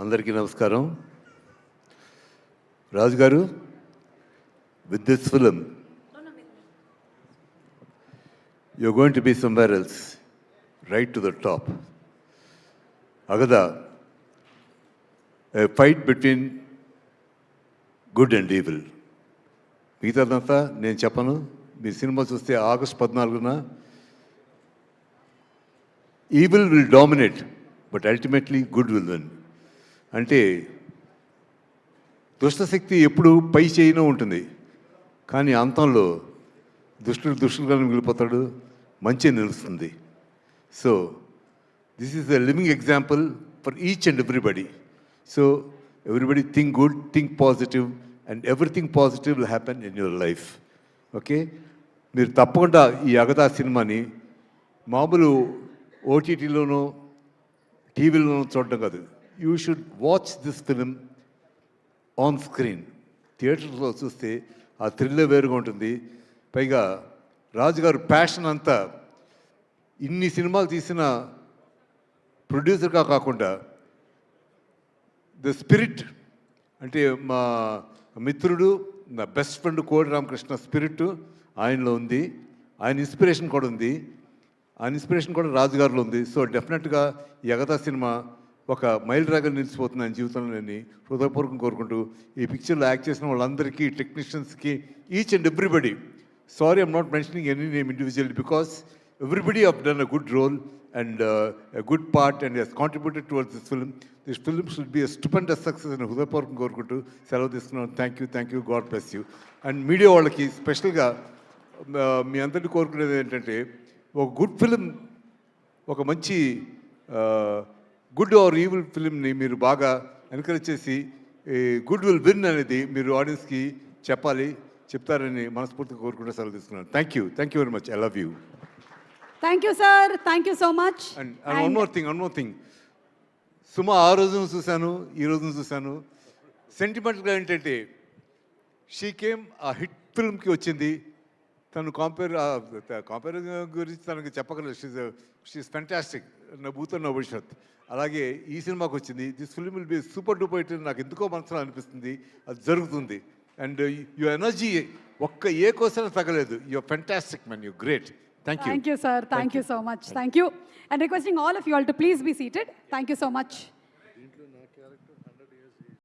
అందరికీ నమస్కారం. రాజు గారు, with this film you're going to be somewhere else, right to the top. Agada, a fight between good and evil. మిగతాదంతా నేను చెప్పను. మీ సినిమా చూస్తే ఆగస్ట్ 14న evil will dominate but ultimately good will win. అంటే దుష్టశక్తి ఎప్పుడు పై చేయనే ఉంటుంది, కానీ అంతంలో దుష్టుడుగా మిగిలిపోతాడు, మంచి నిలుస్తుంది. So this is a living example for each and everybody. So everybody think good, think positive, and everything positive will happen in your life. Okay, మీరు తప్పకుండా ఈ అగదా సినిమాని మామూలు ఓటీటీలోనో టీవీలోనో చూడడం కాదు, you should watch this film on screen. థియేటర్లో చూస్తే ఆ థ్రిల్లే వేరుగా ఉంటుంది. పైగా రాజుగారు ప్యాషన్ అంతా ఇన్ని సినిమాలు తీసిన ప్రొడ్యూసర్గా కాకుండా ద స్పిరిట్, అంటే మా మిత్రుడు, నా బెస్ట్ ఫ్రెండ్ కోడి రామకృష్ణ స్పిరిట్ ఆయనలో ఉంది, ఆయన ఇన్స్పిరేషన్ కూడా ఉంది, ఆయన ఇన్స్పిరేషన్ కూడా రాజుగారిలో ఉంది. సో డెఫినెట్గా ఈ అగదా సినిమా ఒక మైల్ రాగా నిలిచిపోతుంది ఆయన జీవితంలో. నేను హృదయపూర్వకం కోరుకుంటూ ఈ పిక్చర్లో యాక్ట్ చేసిన వాళ్ళందరికీ, టెక్నీషియన్స్కి, each and everybody, sorry I'm not mentioning any name individually because everybody have done a good role and a good part and has contributed towards this film. This film should be a stupendous success అని హృదయపూర్వకం కోరుకుంటూ సెలవు తీసుకున్నాను. Thank you, God bless you. And media వాళ్ళకి స్పెషల్గా మీ అందరినీ కోరుకునేది ఏంటంటే, ఒక గుడ్ ఫిలిం, ఒక మంచి గుడ్ ఆర్ ఈవిల్ ఫిలింని మీరు బాగా ఎంకరేజ్ చేసి గుడ్ విల్ విన్ అనేది మీరు ఆడియన్స్కి చెప్తారని మనస్ఫూర్తిగా కోరుకుంటూ సెలవు తీసుకున్నాను. Thank you very much. I love you. Thank you, sir. Thank you so much. And one more thing. సుమా ఆ రోజును చూశాను, ఈ రోజును చూశాను. సెంటిమెంట్గా ఏంటంటే, షీ కేమ్ ఆ హిట్ ఫిల్మ్కి వచ్చింది. తను కంపేర్ గురించి తనకు చెప్పగలరు. షీఈస్ ఫెంటాస్టిక్, నా భూతో నా భవిష్యత్. అలాగే ఈ సినిమాకి వచ్చింది. This film will be super duper hit నాకు ఎందుకో మనసులో అనిపిస్తుంది. అది జరుగుతుంది. అండ్ యువర్ ఎనర్జీ ఒక్క ఏ కోసం తగ్గలేదు. Your fantastic man, you great. Thank you. Thank you, sir. Thank you so much. Thank you. And requesting all of you all to please be seated. Thank you so much.